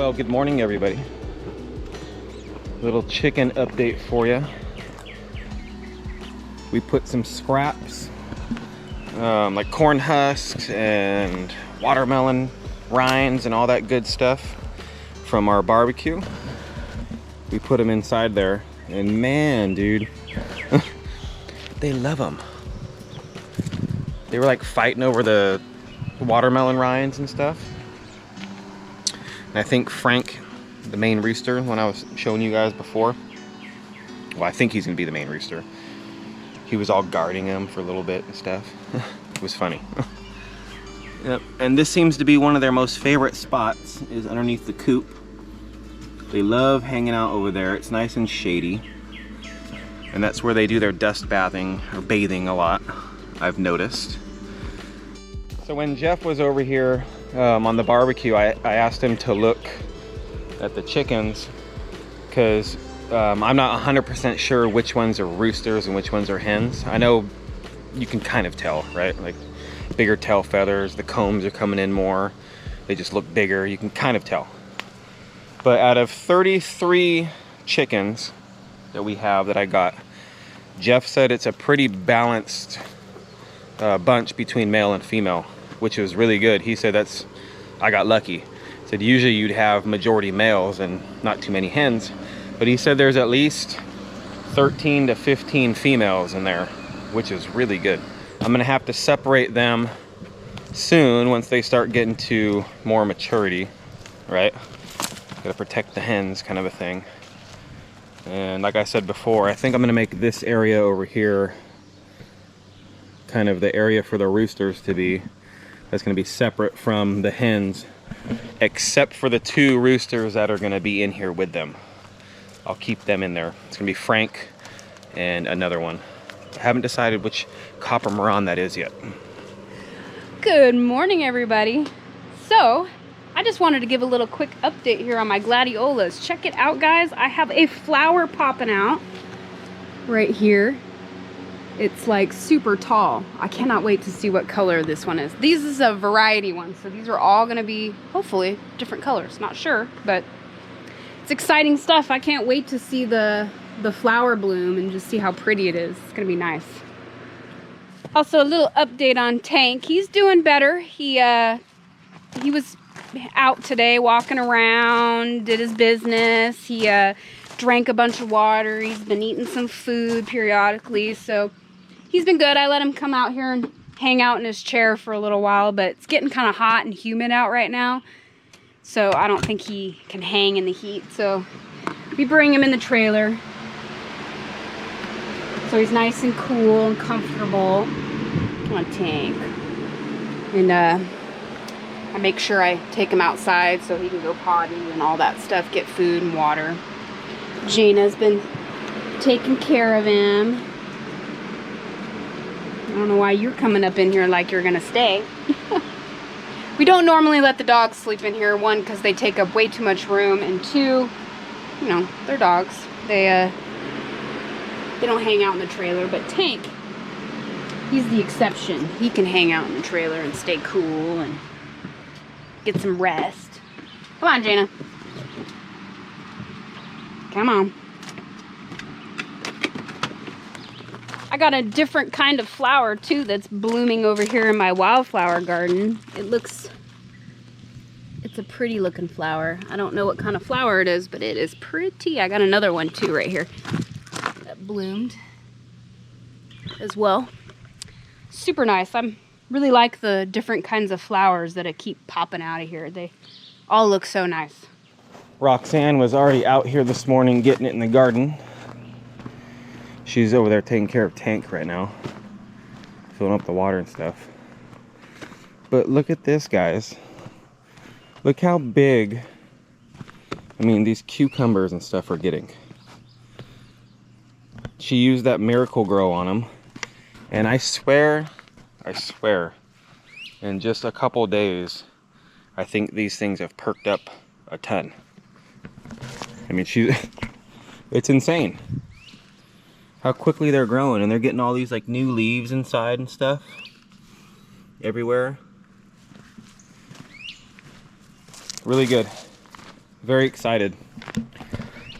Well, good morning, everybody. Little chicken update for you. We put some scraps, like corn husks and watermelon rinds and all that good stuff from our barbecue. We put them inside there, and man, dude, they love them. They were like fighting over the watermelon rinds and stuff. And I think Frank, the main rooster, when I was showing you guys before, well, I think he's gonna be the main rooster. He was all guarding him for a little bit and stuff. It was funny. Yep. And this seems to be one of their most favorite spots, is underneath the coop. They love hanging out over there. It's nice and shady. And that's where they do their dust bathing or bathing a lot, I've noticed. So when Jeff was over here on the barbecue, I asked him to look at the chickens, because I'm not 100% sure which ones are roosters and which ones are hens. I know you can kind of tell, right? Like bigger tail feathers, the combs are coming in more, they just look bigger, you can kind of tell. But out of 33 chickens that we have that I got, Jeff said it's a pretty balanced bunch between male and female, which was really good. He said I got lucky. He said usually you'd have majority males and not too many hens, but he said there's at least 13 to 15 females in there, which is really good. I'm gonna have to separate them soon once they start getting to more maturity, right? Gotta protect the hens, kind of a thing. And like I said before, I think I'm gonna make this area over here kind of the area for the roosters to be. That's gonna be separate from the hens, except for the 2 roosters that are gonna be in here with them. I'll keep them in there. It's gonna be Frank and another one. I haven't decided which copper Moran that is yet. Good morning, everybody. So, I just wanted to give a little quick update here on my gladiolas. Check it out, guys. I have a flower popping out right here. It's like super tall. I cannot wait to see what color this one is. These is a variety one, so these are all gonna be, hopefully, different colors. Not sure, but it's exciting stuff. I can't wait to see the flower bloom and just see how pretty it is. It's gonna be nice. Also, a little update on Tank. He's doing better. He was out today walking around, did his business. He drank a bunch of water. He's been eating some food periodically, so he's been good. I let him come out here and hang out in his chair for a little while, but it's getting kind of hot and humid out right now, so I don't think he can hang in the heat. So we bring him in the trailer, so he's nice and cool and comfortable. Come on, Tank. And I make sure I take him outside so he can go potty and all that stuff, get food and water. Gina's been taking care of him. I don't know why you're coming up in here like you're gonna stay. We don't normally let the dogs sleep in here. 1, because they take up way too much room, and 2, you know, they're dogs. They don't hang out in the trailer, but Tank, he's the exception. He can hang out in the trailer and stay cool and get some rest. Come on, Jana. Come on. I got a different kind of flower too that's blooming over here in my wildflower garden. It's a pretty looking flower. I don't know what kind of flower it is, but it is pretty. I got another one too right here that bloomed as well. Super nice. I'm really like the different kinds of flowers that I keep popping out of here. They all look so nice. Roxanne was already out here this morning getting it in the garden. She's over there taking care of Tank right now, filling up the water and stuff. But look at this, guys. Look how big, I mean, these cucumbers and stuff are getting. She used that Miracle Grow on them, and I swear, in just a couple days, I think these things have perked up a ton. I mean, it's insane how quickly they're growing, and they're getting all these like new leaves inside and stuff everywhere. Really good. Very excited.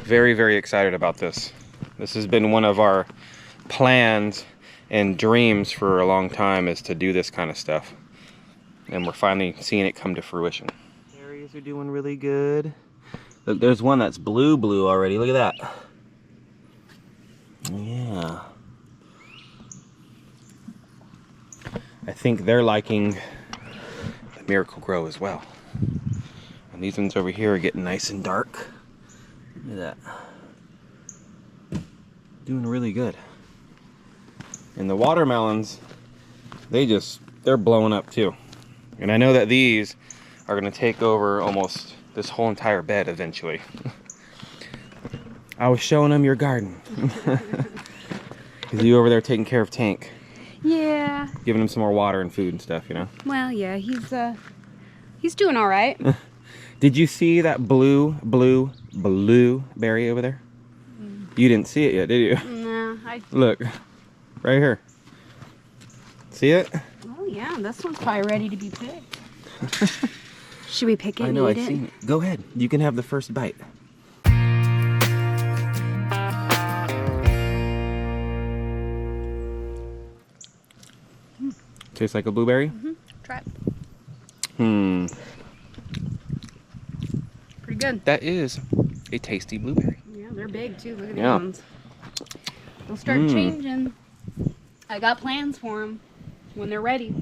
Very, very excited about this. This has been one of our plans and dreams for a long time, is to do this kind of stuff. And we're finally seeing it come to fruition. Berries are doing really good. Look, there's one that's blue already. Look at that. Yeah. I think they're liking the Miracle Grow as well. And these ones over here are getting nice and dark. Look at that. Doing really good. And the watermelons, they're blowing up too. And I know that these are gonna take over almost this whole entire bed eventually. I was showing them your garden. Is you over there taking care of Tank? Yeah. Giving him some more water and food and stuff, you know? Well, yeah, he's doing all right. Did you see that blue berry over there? You didn't see it yet, did you? No, Look, right here. See it? Oh yeah, this one's probably ready to be picked. Should we pick it? I know, and eat I've seen it. Go ahead. You can have the first bite. Tastes like a blueberry? Mm-hmm. Try it. Pretty good. That is a tasty blueberry. Yeah, they're big too. Look at Yeah. these ones. They'll start changing. I got plans for them when they're ready.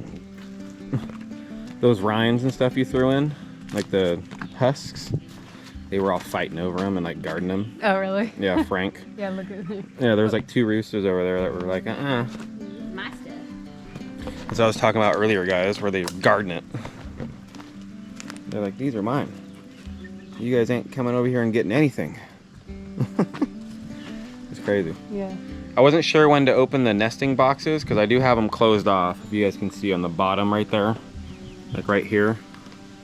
Those rinds and stuff you threw in, like the husks, they were all fighting over them and like guarding them. Oh, really? Yeah, Frank. Yeah, look at them. Yeah, there was like 2 roosters over there that were like, My stuff. As I was talking about earlier, guys, where they were guarding it. They're like, these are mine. You guys ain't coming over here and getting anything. It's crazy. Yeah. I wasn't sure when to open the nesting boxes because I do have them closed off. If you guys can see on the bottom right there, like right here,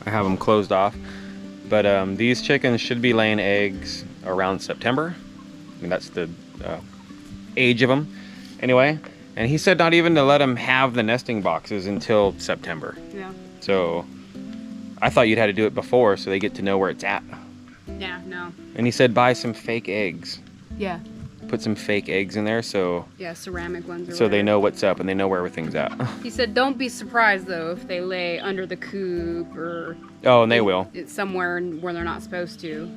I have them closed off. But these chickens should be laying eggs around September. I mean, that's the age of them. Anyway, and he said not even to let them have the nesting boxes until September. Yeah. So I thought you'd had to do it before so they get to know where it's at. Yeah, no. And he said buy some fake eggs. Yeah. Put some fake eggs in there so ceramic ones or so they whatever. know what's up and they know where everything's at. He said don't be surprised though if they lay under the coop or Oh, and they will. it's somewhere where they're not supposed to.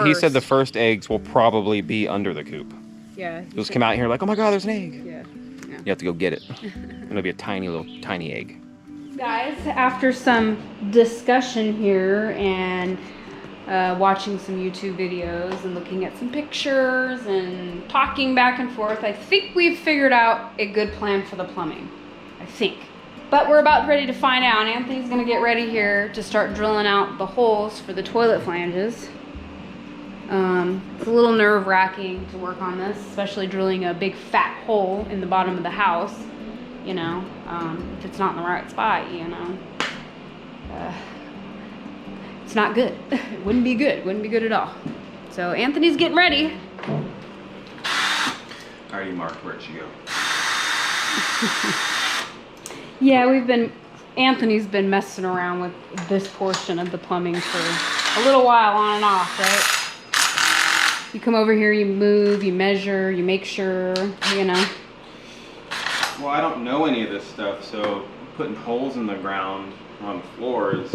He said the first eggs will probably be under the coop. Yeah. They'll just come out here like, oh my god, there's an egg. Yeah. You have to go get it. It'll be a tiny egg. Guys, after some discussion here and watching some YouTube videos and looking at some pictures and talking back and forth, I think we've figured out a good plan for the plumbing. I think. But we're about ready to find out. Anthony's gonna get ready here to start drilling out the holes for the toilet flanges. It's a little nerve-wracking to work on this, especially drilling a big fat hole in the bottom of the house, you know, if it's not in the right spot, you know. It's not good. It wouldn't be good. Wouldn't be good at all. So Anthony's getting ready. I already marked where it should go. Yeah, Anthony's been messing around with this portion of the plumbing for a little while on and off, right? You come over here, you move, you measure, you make sure, you know. Well, I don't know any of this stuff, so putting holes in the ground on the floors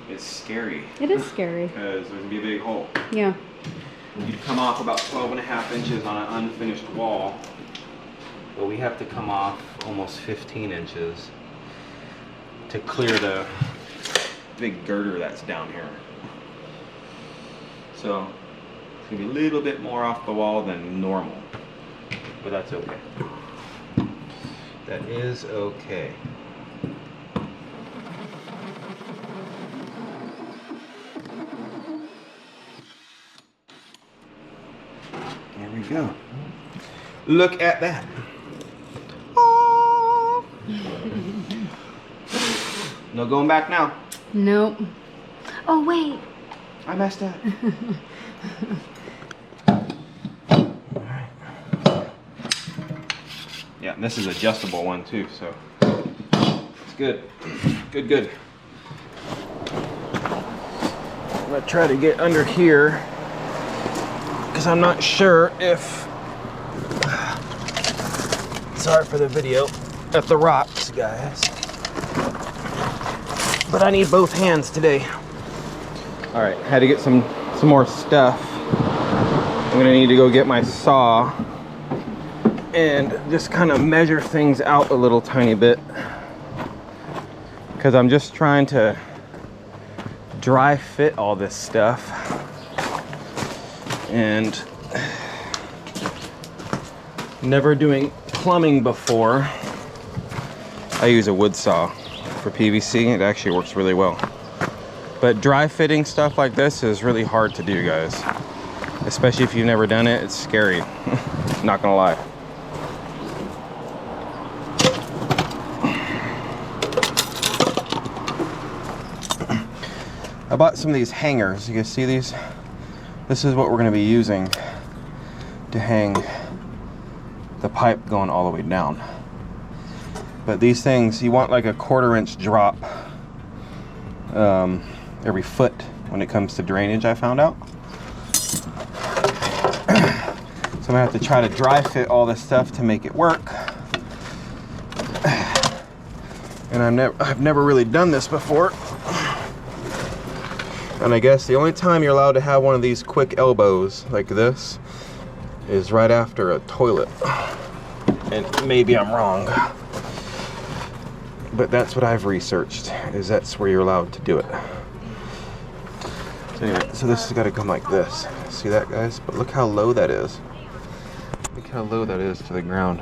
is scary. It is scary. Because there's going to be a big hole. Yeah. You'd come off about 12.5 inches on an unfinished wall. But we have to come off almost 15 inches to clear the big girder that's down here. So it's going to be a little bit more off the wall than normal. But that's okay. That is okay. There we go. Look at that. Oh. No going back now. Nope. Oh, wait. I messed up. Yeah, and this is adjustable one too, so it's good. Good. gonna try to get under here because I'm not sure if, sorry for the video at the rocks, guys, but I need both hands today. All right, had to get some more stuff. I'm gonna need to go get my saw and just kind of measure things out a little tiny bit, because I'm just trying to dry fit all this stuff, and never doing plumbing before. I use a wood saw for PVC. It actually works really well, but dry fitting stuff like this is really hard to do, guys, especially if you've never done it. It's scary. Not gonna lie. I bought some of these hangers. You guys see these? This is what we're going to be using to hang the pipe going all the way down. But these things, you want like a 1/4 inch drop every foot when it comes to drainage, I found out. So I'm gonna have to try to dry fit all this stuff to make it work. And I've never really done this before. And I guess the only time you're allowed to have one of these quick elbows like this is right after a toilet. And maybe I'm wrong, but that's what I've researched, is that's where you're allowed to do it. So anyway, so this has got to come like this. See that, guys? But look how low that is. Look how low that is to the ground.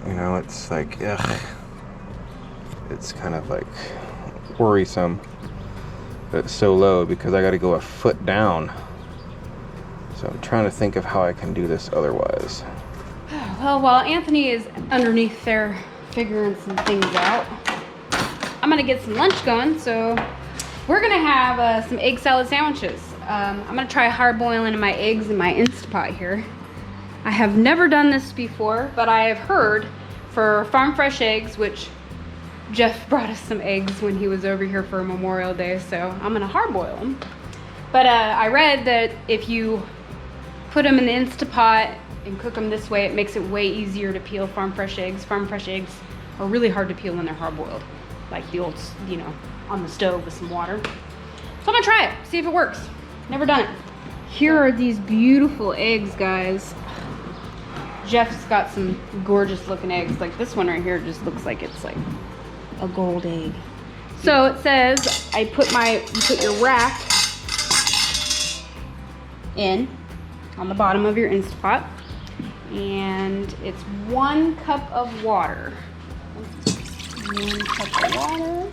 You know, it's like, ugh. It's kind of like worrisome that it's so low, because I got to go a foot down. So I'm trying to think of how I can do this otherwise. Well, while Anthony is underneath there figuring some things out, I'm gonna get some lunch going. So we're gonna have some egg salad sandwiches. I'm gonna try hard boiling my eggs in my Instapot here. I have never done this before, but I have heard for farm fresh eggs, which Jeff brought us some eggs when he was over here for Memorial Day, so I'm gonna hard boil them. But I read that if you put them in the Instapot and cook them this way, it makes it way easier to peel farm fresh eggs. Farm fresh eggs are really hard to peel when they're hard boiled, like the old, you know, on the stove with some water. So I'm gonna try it, see if it works. Never done it. Here are these beautiful eggs, guys. Jeff's got some gorgeous looking eggs. Like this one right here just looks like it's like a gold egg. So it says you put your rack in on the bottom of your Instapot, and it's 1 cup of water. 1 cup of water.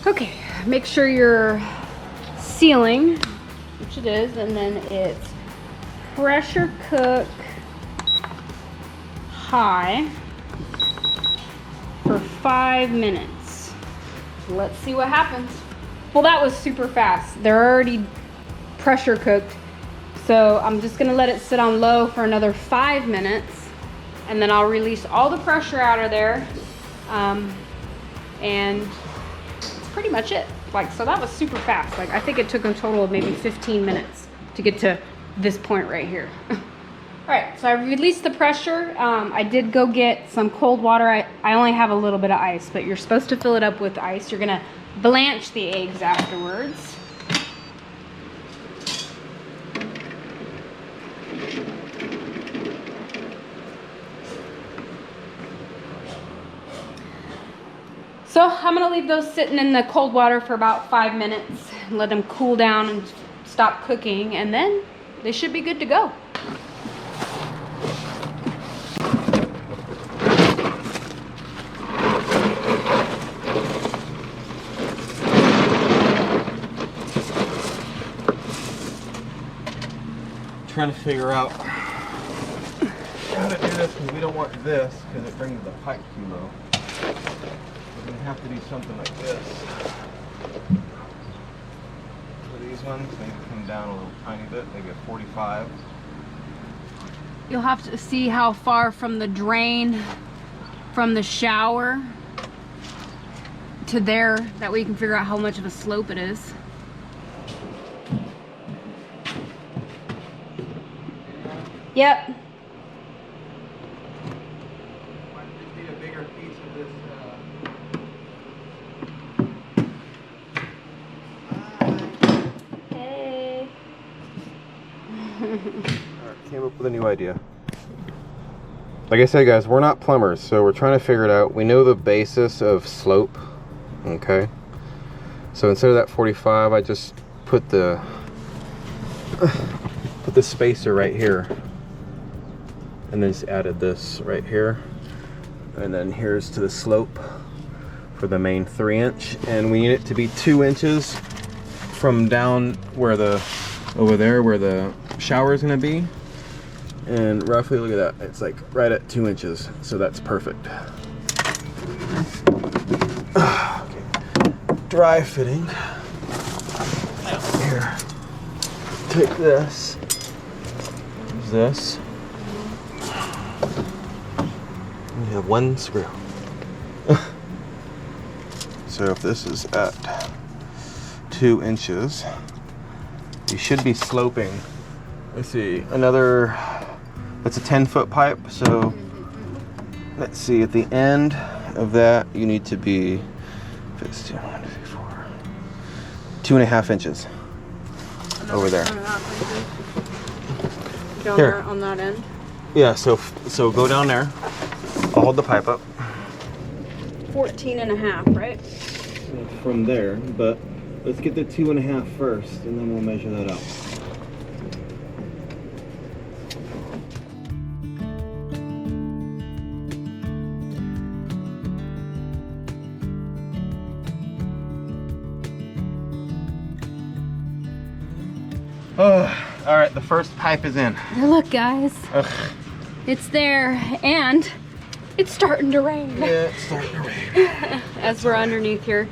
Okay, make sure you're sealing, which it is, and then it's pressure cook high for 5 minutes. Let's see what happens. Well, that was super fast. They're already pressure cooked, so I'm just gonna let it sit on low for another 5 minutes, and then I'll release all the pressure out of there, and that's pretty much it. Like, so that was super fast. Like, I think it took a total of maybe 15 minutes to get to this point right here. All right, so I released the pressure. I did go get some cold water. I only have a little bit of ice, but you're supposed to fill it up with ice. You're gonna blanch the eggs afterwards. So I'm gonna leave those sitting in the cold water for about 5 minutes and let them cool down and stop cooking, and then they should be good to go. Trying to figure out how to do this, because we don't want this because it brings the pipe too low. We're going to have to do something like this. So these ones, they come down a little tiny bit, maybe a 45. You'll have to see how far from the drain from the shower to there, that way you can figure out how much of a slope it is. Yep. Just need a bigger piece of this. Hey. Alright, came up with a new idea. Like I said, guys, we're not plumbers, so we're trying to figure it out. We know the basis of slope, okay? So instead of that 45, I just put the spacer right here, and then just added this right here, and then here's to the slope for the main 3-inch, and we need it to be 2 inches from down where over there where the shower is going to be. And roughly, look at that, it's like right at 2 inches, so that's perfect. Okay. Dry fitting. Here, take this. Use this. We have 1 screw. So if this is at 2 inches, you should be sloping. Let's see, another. That's a 10-foot pipe, so let's see, at the end of that, you need to be, if it's 2, 1, 2, 4, 2.5 inches over there. Down Here. there on that end? Yeah, so go down there. I'll hold the pipe up. 14.5, right? From there, but let's get the 2.5 first, and then we'll measure that out. Oh, all right, the first pipe is in. Look, guys, Ugh. it's there, and it's starting to rain. Yeah, it's starting to rain. As we're underneath here.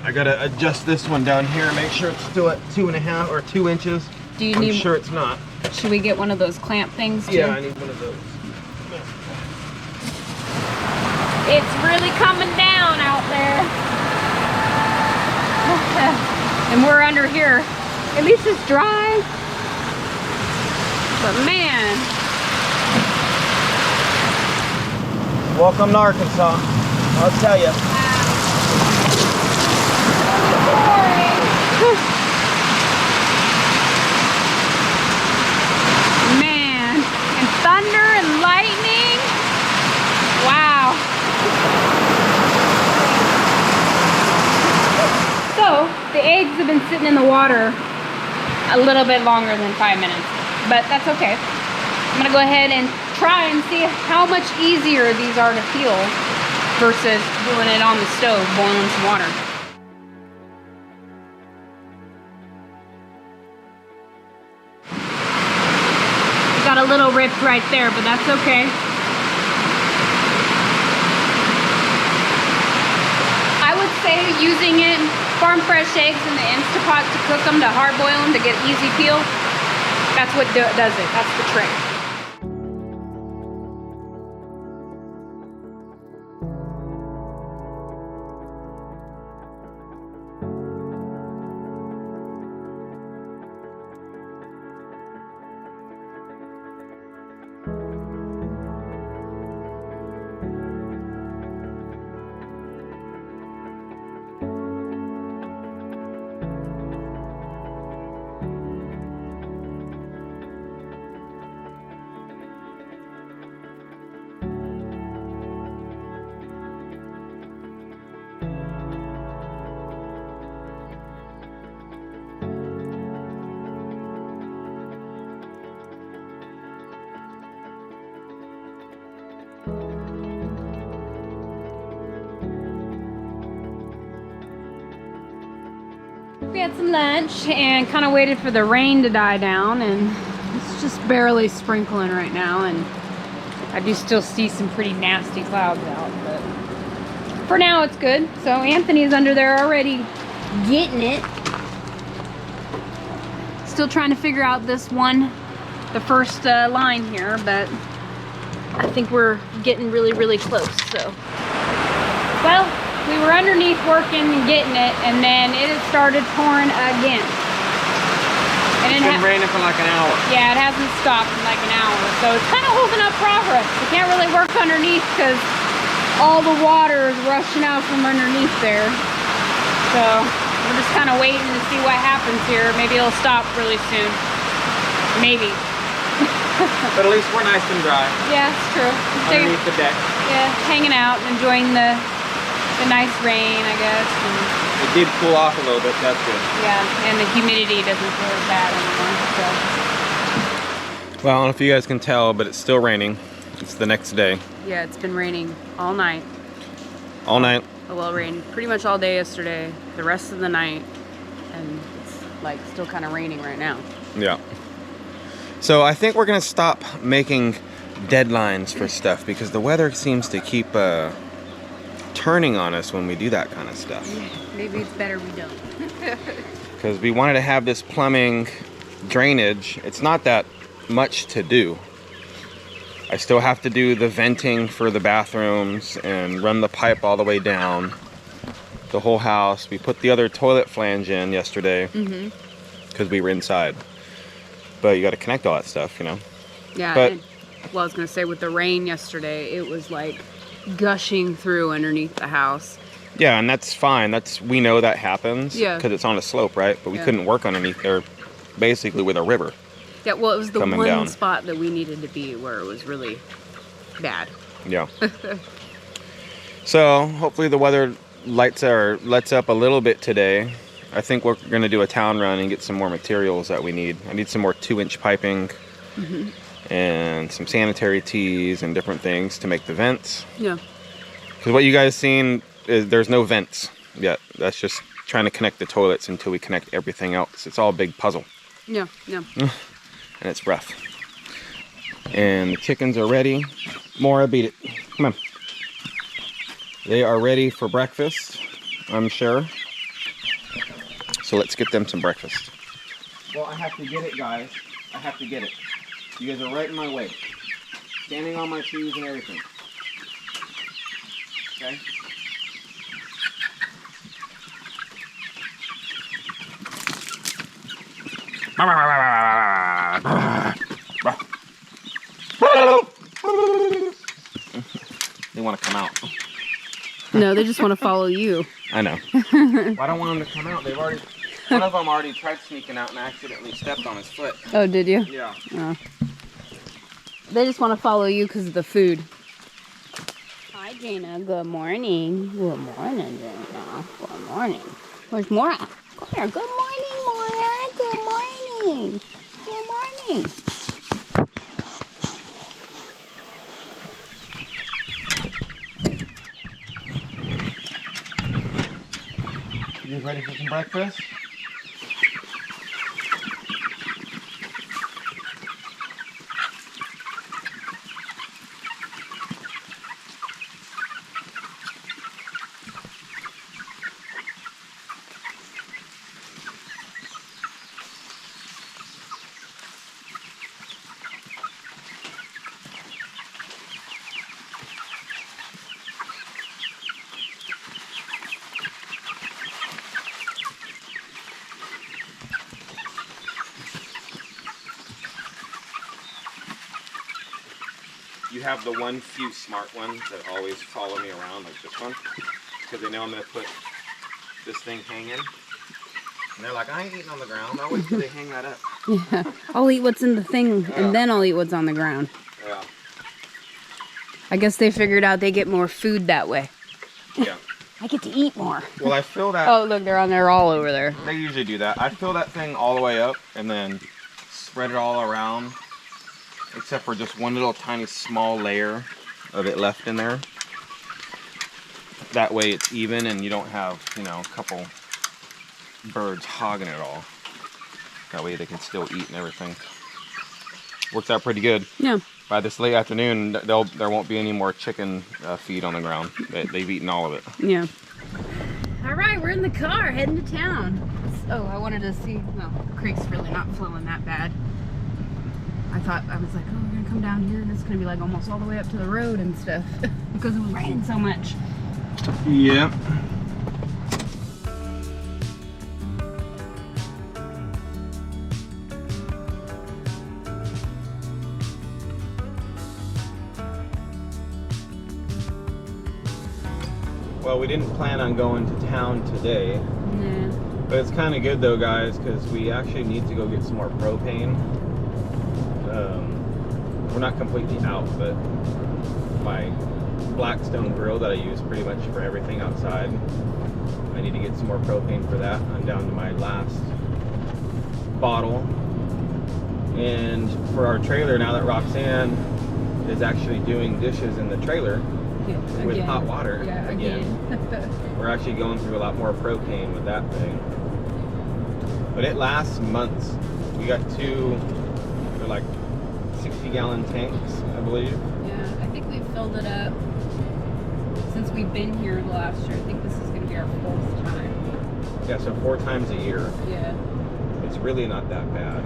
I gotta adjust this one down here, make sure it's still at 2.5 or 2 inches. Do you I'm need? sure it's not. Should we get one of those clamp things too? Yeah, I need one of those. It's really coming down out there. And we're under here. At least it's dry. But man. Welcome to Arkansas. I'll tell you. Man. And thunder and lightning. Wow. So, the eggs have been sitting in the water a little bit longer than 5 minutes, but that's okay. I'm gonna go ahead and try and see how much easier these are to peel versus doing it on the stove, boiling some water. Got a little ripped right there, but that's okay. I would say using it, farm fresh eggs in the Instapot to cook them, to hard boil them, to get easy peel. That's what does it. That's the trick. We had some lunch and kind of waited for the rain to die down, and it's just barely sprinkling right now, and I do still see some pretty nasty clouds out, but for now it's good. So Anthony's under there already getting it. Still trying to figure out this one the first line here, but I think we're getting really, really close. So, well, we were underneath working and getting it, and then it had started pouring again. And it's been raining for like an hour. Yeah, it hasn't stopped in like an hour, so it's kind of holding up progress. We can't really work underneath because all the water is rushing out from underneath there. So we're just kind of waiting to see what happens here. Maybe it'll stop really soon. Maybe. But at least we're nice and dry. Yeah, it's true. Underneath the deck. Yeah, hanging out, enjoying the nice rain, I guess. And it did cool off a little bit, that's good. Yeah, and the humidity doesn't feel as bad anymore. So. Well, I don't know if you guys can tell, but it's still raining. It's the next day. Yeah, it's been raining all night. All night. Well, it rained pretty much all day yesterday, the rest of the night, and it's like still kind of raining right now. Yeah. So I think we're gonna stop making deadlines for stuff because the weather seems to keep turning on us when we do that kind of stuff. Yeah, maybe it's better we don't. Because we wanted to have this plumbing drainage. It's not that much to do. I still have to do the venting for the bathrooms and run the pipe all the way down the whole house. We put the other toilet flange in yesterday because we were inside. But you got to connect all that stuff, you know. Yeah. But well, I was gonna say with the rain yesterday, it was like gushing through underneath the house. yeah, and that's fine. We know that happens because Yeah. it's on a slope, right? But we couldn't work underneath there, basically with a river. Yeah, well, it was the Coming one down. spot that we needed to be where it was really bad. Yeah. So hopefully the weather lets up a little bit today. I think we're going to do a town run and get some more materials that we need. I need some more 2-inch piping and some sanitary tees and different things to make the vents. Yeah. Because what you guys seen is there's no vents yet. That's just trying to connect the toilets until we connect everything else. It's all a big puzzle. Yeah, yeah. And it's rough. And the chickens are ready. Mora, beat it. Come on. They are ready for breakfast, I'm sure. So let's get them some breakfast. Well, I have to get it, guys. I have to get it. You guys are right in my way. Standing on my shoes and everything. Okay? They want to come out. No, they just want to follow you. I know. Well, I don't want them to come out. One of them already tried sneaking out and accidentally stepped on his foot. Oh, did you? Yeah. Oh. They just want to follow you because of the food. Hi, Jana. Good morning. Good morning, Jana. Good morning. Where's Mora? Come here. Good morning, Mora. Good morning. Good morning. You guys ready for some breakfast? You have the few smart ones that always follow me around, like this one, because they know I'm going to put this thing hanging. And they're like, I ain't eating on the ground. I'll wait till they hang that up. Yeah. I'll eat what's in the thing, and then I'll eat what's on the ground. Yeah. I guess they figured out they get more food that way. Yeah. I get to eat more. Well, I fill that. Oh, look, they're all over there. They usually do that. I fill that thing all the way up and then spread it all around, except for just one little tiny small layer of it left in there. That way it's even and you don't have, you know, a couple birds hogging it all. That way they can still eat and everything. Works out pretty good. Yeah. By this late afternoon, there won't be any more chicken feed on the ground. They've eaten all of it. Yeah. All right, we're in the car heading to town. Oh, I wanted to see. No, the creek's really not flowing that bad. I thought, I was like, oh, we're gonna come down here and it's gonna be like almost all the way up to the road and stuff because it was raining so much. Yep. Well, we didn't plan on going to town today. Nah. But it's kind of good though, guys, because we actually need to go get some more propane. We're not completely out, but my Blackstone grill that I use pretty much for everything outside, I need to get some more propane for that. I'm down to my last bottle. And for our trailer, now that Roxanne is actually doing dishes in the trailer, Yeah, with hot water again. We're actually going through a lot more propane with that thing. But it lasts months. We got two, they're like 60-gallon tanks, I believe. Yeah, I think we've filled it up since we've been here the last year. I think this is going to be our 4th time. Yeah, so 4 times a year. Yeah. It's really not that bad.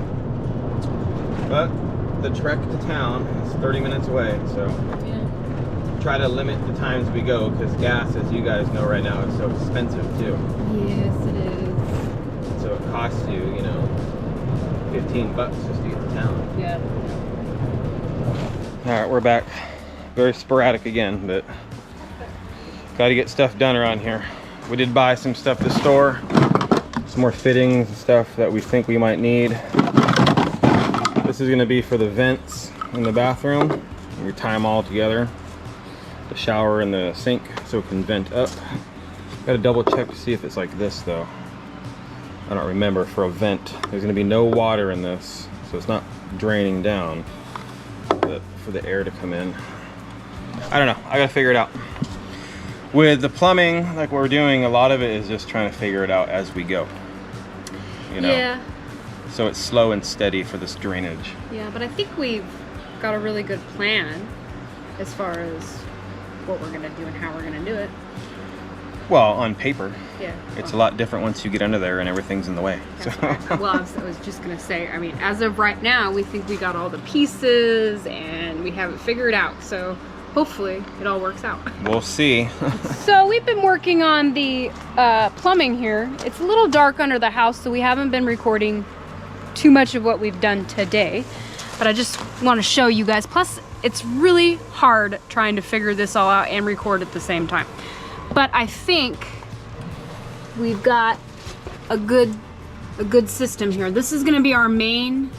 But the trek to town is 30 minutes away, so Yeah. try to limit the times we go, because gas, as you guys know right now, is so expensive too. Yes, it is. So it costs you, you know, $15 just to get to town. Yeah. All right, we're back. Very sporadic again, but got to get stuff done around here. We did buy some stuff at the store, some more fittings and stuff that we think we might need. This is going to be for the vents in the bathroom. We tie them all together, the shower and the sink, so it can vent up. Got to double check to see if it's like this though. I don't remember. For a vent, there's going to be no water in this, so it's not draining down, but for the air to come in. I don't know, I gotta figure it out. With the plumbing, like what we're doing, a lot of it is just trying to figure it out as we go, you know? Yeah. So it's slow and steady for this drainage. Yeah, but I think we've got a really good plan as far as what we're gonna do and how we're gonna do it. Well, on paper. Yeah. It's a lot different once you get under there and everything's in the way. That's right. Well, I was just gonna say, I mean, as of right now, we think we got all the pieces and we have it figured out. So hopefully it all works out. We'll see. So we've been working on the plumbing here. It's a little dark under the house, so we haven't been recording too much of what we've done today. But I just want to show you guys. Plus, it's really hard trying to figure this all out and record at the same time. But I think we've got a good system here. This is going to be our main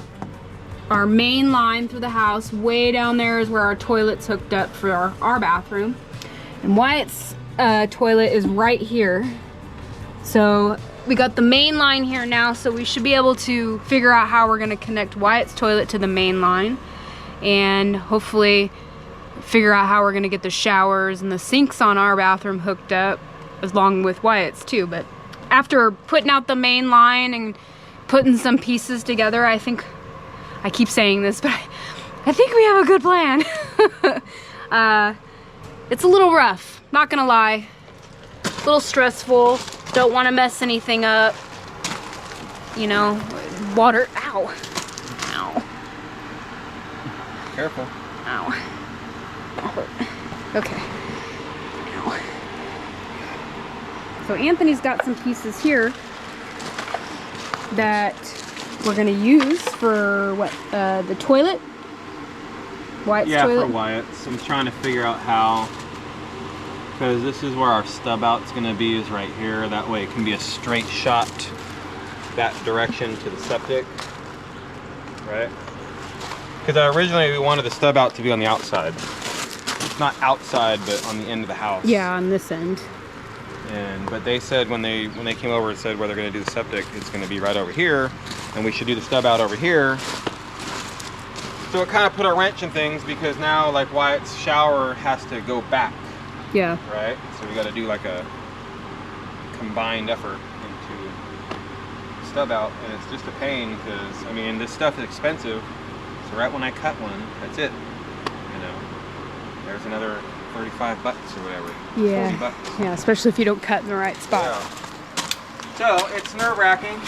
line through the house. Way down there is where our toilet's hooked up for our bathroom. And Wyatt's toilet is right here. So we got the main line here now, so we should be able to figure out how we're going to connect Wyatt's toilet to the main line. And hopefully figure out how we're gonna get the showers and the sinks on our bathroom hooked up, along with Wyatt's too. But after putting out the main line and putting some pieces together, I think, I keep saying this, but I think we have a good plan. It's a little rough, not gonna lie. A little stressful, don't wanna mess anything up. You know, water, ow. Ow. Careful. Ow. That hurt. Okay. Ow. So Anthony's got some pieces here that we're gonna use for what? The toilet? Wyatt's toilet? Yeah, for Wyatt's. I'm trying to figure out how, because this is where our stub out's gonna be, is right here. That way it can be a straight shot that direction to the septic, right? Because originally we wanted the stub out to be on the outside. Not outside, but on the end of the house. Yeah, on this end. But they said when they came over and said where they're going to do the septic, it's going to be right over here, and we should do the stub out over here. So it kind of put a wrench in things, because now like Wyatt's shower has to go back. Yeah. Right. So we got to do like a combined effort into stub out, and it's just a pain because I mean this stuff is expensive. So right when I cut one, that's it. You know, there's another 35 bucks or whatever. Yeah. 40 bucks. Yeah, especially if you don't cut in the right spot. Yeah. So it's nerve-wracking,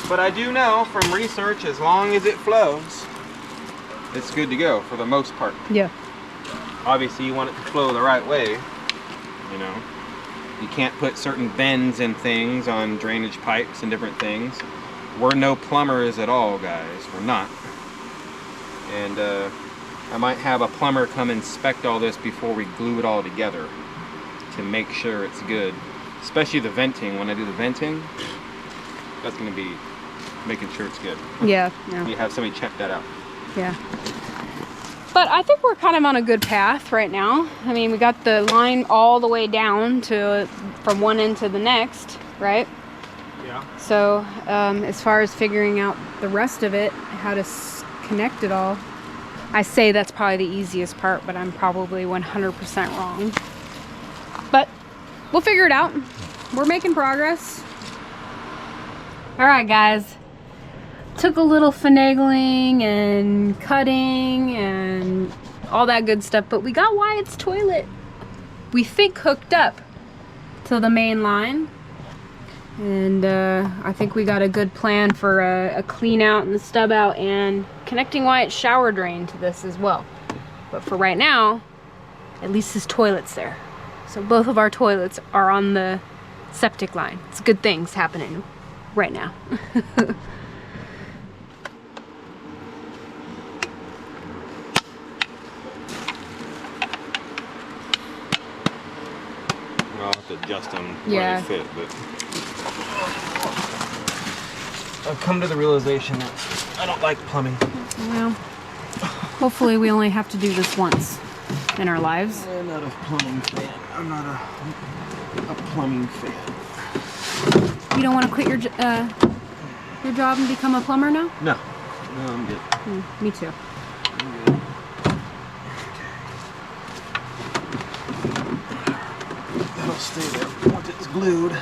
but I do know from research, as long as it flows, it's good to go for the most part. Yeah. Obviously, you want it to flow the right way, you know. You can't put certain bends and things on drainage pipes and different things. We're no plumbers at all, guys. We're not. And I might have a plumber come inspect all this before we glue it all together to make sure it's good. Especially the venting. When I do the venting, that's going to be making sure it's good. Yeah. Yeah. You have somebody check that out. Yeah. But I think we're kind of on a good path right now. I mean, we got the line all the way down to from one end to the next, right? Yeah. So as far as figuring out the rest of it, how to connect it all, I say that's probably the easiest part, but I'm probably 100% wrong. But we'll figure it out. We're making progress. All right, guys. Took a little finagling and cutting and all that good stuff, but we got Wyatt's toilet, we think, hooked up to the main line. And I think we got a good plan for a clean out and the stub out and connecting Wyatt's shower drain to this as well. But for right now, at least his toilet's there. So both of our toilets are on the septic line. It's good things happening right now. I'll have to adjust them Yeah. where they fit, but I've come to the realization that I don't like plumbing. Well, hopefully we only have to do this once in our lives. I'm not a plumbing fan. I'm not a plumbing fan. You don't want to quit your job and become a plumber now? No. No, I'm good. Me too. I'm good. That'll stay there once it's glued.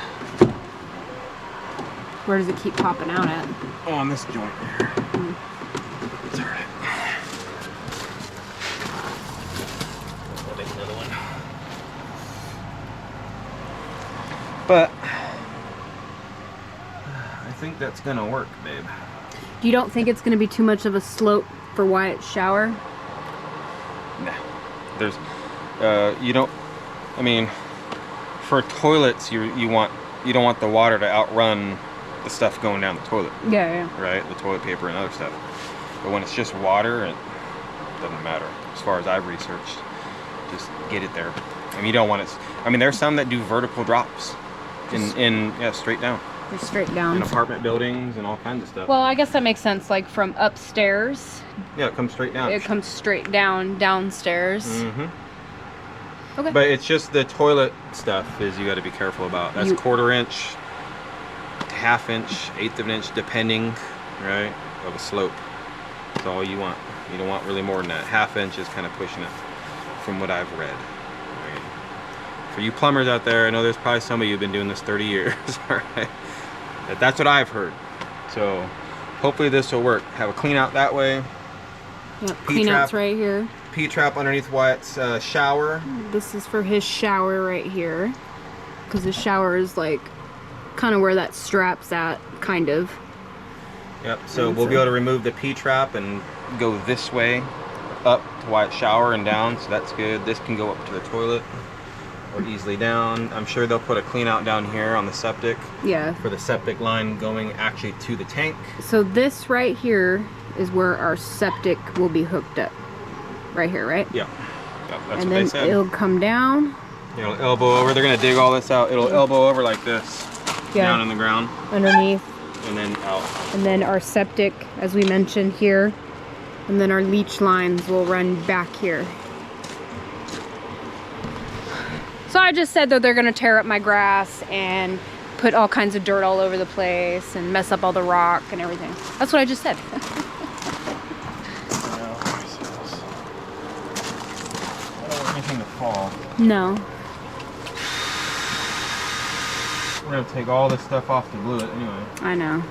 Where does it keep popping out at? Oh, on this joint there. It's alright. I'll make another one. But I think that's gonna work, babe. You don't think it's going to be too much of a slope for Wyatt's shower? Nah. There's you don't, I mean, for toilets you don't want the water to outrun the stuff going down the toilet. Yeah. Right? The toilet paper and other stuff. But when it's just water, it doesn't matter. As far as I've researched, just get it there. I mean, you don't want it. I mean, there's some that do vertical drops in straight down. Just straight down. In apartment buildings and all kinds of stuff. Well, I guess that makes sense. Like from upstairs, Yeah, it comes straight down. it comes straight down downstairs. Mm-hmm. Okay. But it's just the toilet stuff is you got to be careful about. That's 1/4 inch, 1/2 inch, 1/8 of an inch, depending, right, of a slope. That's all you want. You don't want really more than that. 1/2 inch is kind of pushing it, from what I've read. Right. For you plumbers out there, I know there's probably some of you who've been doing this 30 years. All right. But that's what I've heard. So hopefully this will work. Have a clean out that way. Yep, clean out's right here. P-trap underneath Wyatt's shower. This is for his shower right here. Because his shower is like kind of where that strap's at, kind of. Yep, so we'll be able to remove the P-trap and go this way up to Wyatt's shower and down, so that's good. This can go up to the toilet or easily down. I'm sure they'll put a clean out down here on the septic. Yeah. For the septic line going actually to the tank. So this right here is where our septic will be hooked up. Right here, right? Yeah, that's what and they then said. it'll come down. It'll elbow over. They're gonna dig all this out. It'll elbow over like this, down in the ground, underneath, and then out. And then our septic, as we mentioned, here, and then our leach lines will run back here. So I just said that they're gonna tear up my grass and put all kinds of dirt all over the place and mess up all the rock and everything. That's what I just said. Anything to fall. No. We're gonna take all this stuff off to glue it anyway. I know.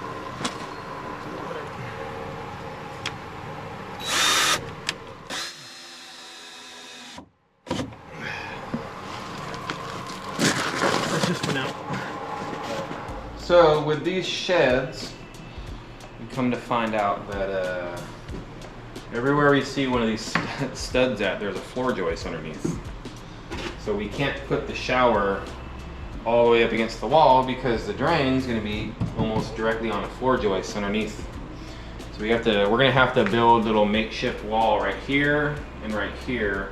That's just for now. So with these sheds, we come to find out that Everywhere we see one of these studs at, there's a floor joist underneath. So we can't put the shower all the way up against the wall because the drain's gonna be almost directly on a floor joist underneath. So we're gonna have to build a little makeshift wall right here and right here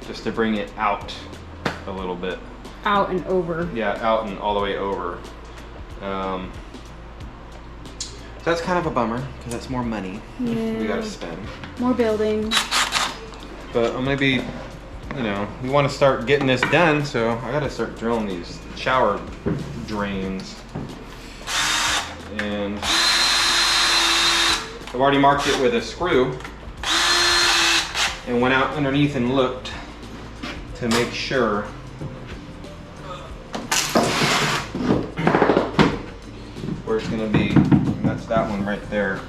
just to bring it out a little bit. Out and over. Yeah, out and all the way over. So that's kind of a bummer because that's more money we gotta spend. More building. But I'm gonna be, you know, we want to start getting this done, so I gotta start drilling these shower drains. And I've already marked it with a screw and went out underneath and looked to make sure where it's gonna be. And that's that one right there.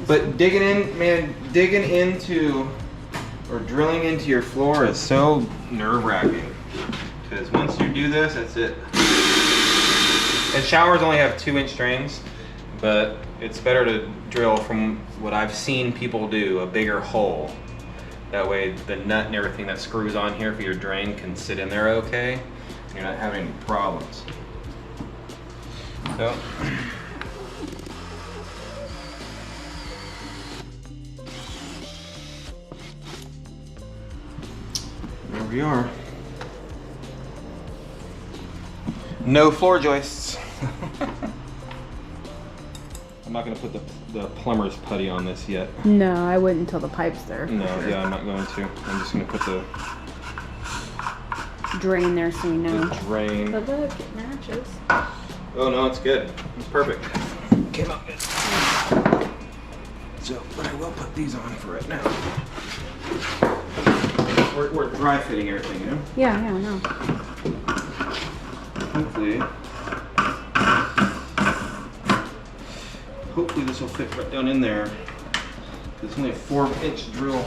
But digging into or drilling into your floor is so nerve-wracking. Because once you do this, that's it. And showers only have 2-inch drains, but it's better to drill, from what I've seen people do, a bigger hole. That way the nut and everything that screws on here for your drain can sit in there okay. And you're not having any problems. So, there we are. No floor joists. I'm not going to put the plumber's putty on this yet. No, I wouldn't until the pipe's there. No, yeah, I'm not going to. I'm just going to put the drain there so we know. The drain. But look, it matches. Oh no, it's good. It's perfect. Came out good. So, but I will put these on for right now. We're dry fitting everything, you know? Yeah, I know. Hopefully this will fit right down in there. It's only a 4-inch drill.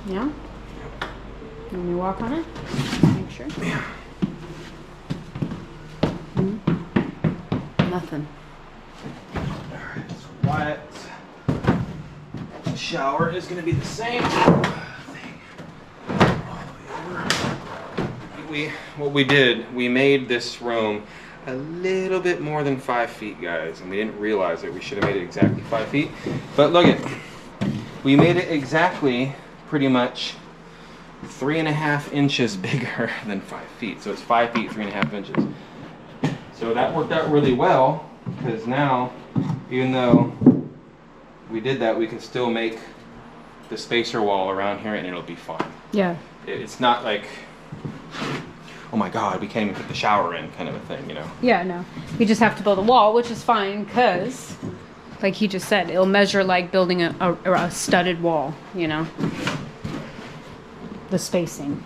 Yeah? Let me walk on it? Make sure. Yeah. Nothing. Alright, it's quiet. The shower is going to be the same thing. What we did, we made this room a little bit more than 5 feet, guys, and we didn't realize it. We should have made it exactly 5 feet. But look at, we made it exactly pretty much 3.5 inches bigger than 5 feet. So it's 5 feet, 3.5 inches. So that worked out really well, because now, even though we did that, we can still make the spacer wall around here and it'll be fine. Yeah. It's not like, oh my God, we can't even put the shower in kind of a thing, you know? Yeah, no. You just have to build a wall, which is fine, because, like he just said, it'll measure like building a studded wall, you know? The spacing.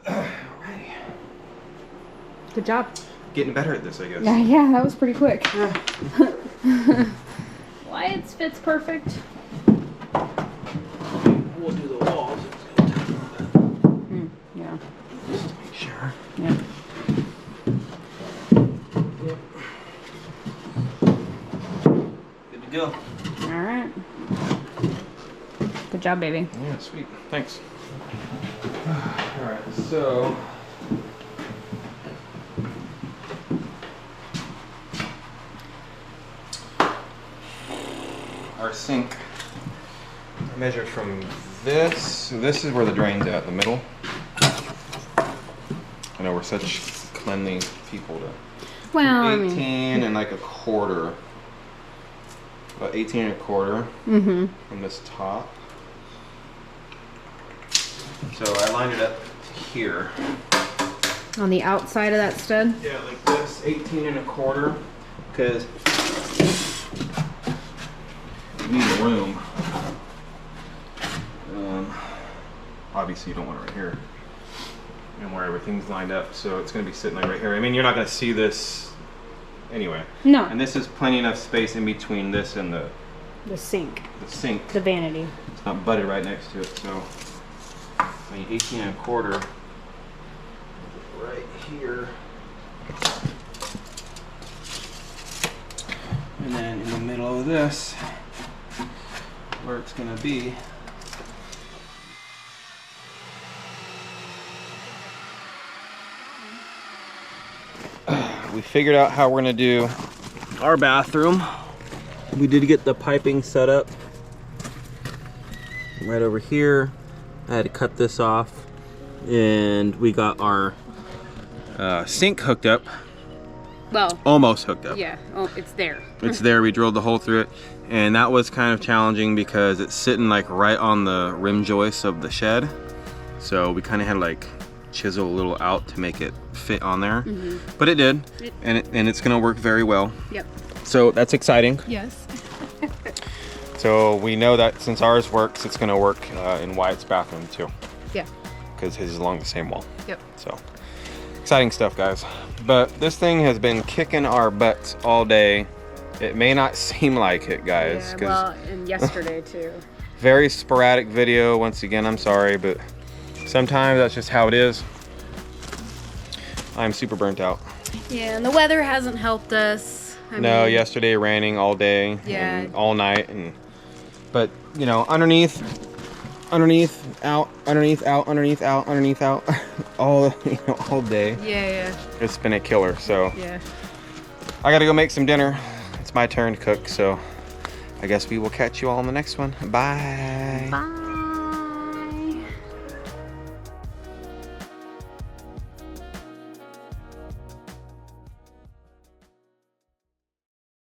Alrighty. Good job. Getting better at this, I guess. Yeah, that was pretty quick. Wyatt's fits perfect. We'll do the walls. Yeah. Just to make sure. Yeah. Yep. Good to go. All right. Good job, baby. Yeah, sweet. Thanks. Alright, so our sink, I measured from this. This is where the drain's at, the middle. I know we're such cleanly people to. Well, 18 and like a quarter. About 18 and a quarter from this top. So I lined it up here. on the outside of that stud? Yeah, like this, 18 and a quarter, because you need a room. Obviously you don't want it right here. And where everything's lined up, so it's going to be sitting like right here. I mean, you're not going to see this anyway. No. And this is plenty enough space in between this and the The sink. The sink. The vanity. It's not butted right next to it, so I need 18 1/4 right here. And then in the middle of this, where it's gonna be, we figured out how we're gonna do our bathroom. We did get the piping set up right over here. I had to cut this off, and we got our sink hooked up. Well, almost hooked up. Yeah, oh, it's there. It's there. We drilled the hole through it, and that was kind of challenging because it's sitting like right on the rim joist of the shed. So we kind of had to like chisel a little out to make it fit on there. But it did, and it's gonna work very well. Yep. So that's exciting. Yes. So we know that since ours works, it's gonna work in Wyatt's bathroom too. Yeah. Because his is along the same wall. Yep. So exciting stuff, guys. But this thing has been kicking our butts all day. It may not seem like it, guys. Yeah, well, and yesterday too. Very sporadic video. Once again, I'm sorry, but sometimes that's just how it is. I'm super burnt out. Yeah, and the weather hasn't helped us. I No, mean, yesterday raining all day and all night, but you know, underneath, out, underneath, out, underneath, out, underneath, out, all all day. Yeah. It's been a killer. So Yeah. I gotta go make some dinner. It's my turn to cook, so I guess we will catch you all in the next one. Bye. Bye.